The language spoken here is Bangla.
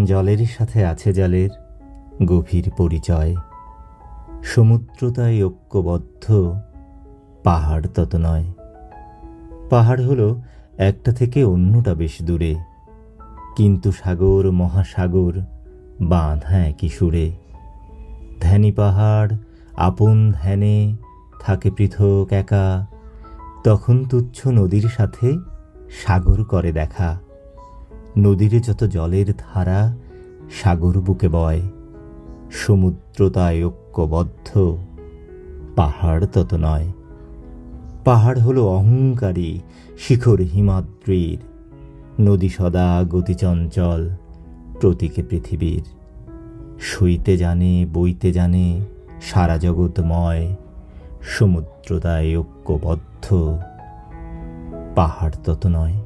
জলের সাথে আছে জলের গভীর পরিচয়। সমুদ্র তাই ঐক্যবদ্ধ, পাহাড় তত নয়। পাহাড় হলো একটা থেকে অন্যটা বেশ দূরে, কিন্তু সাগর মহাসাগর বাঁধা একই সুরে। ধ্যানী পাহাড় আপন ধ্যানে থাকে পৃথক একা, তখন তুচ্ছ নদীর সাথে সাগর করে দেখা। নদীর যত জলের ধারা সাগর বুকে বয়, সমুদ্র তাই ঐক্যবদ্ধ, পাহাড় তত নয়। পাহাড় হলো অহংকারী শিখর হিমাদ্রির, নদী সদা গতিচঞ্চল প্রতীকে পৃথিবীর। সইতে জানে বইতে জানে সারা জগৎময়, সমুদ্র তাই ঐক্যবদ্ধ, পাহাড় তত নয়।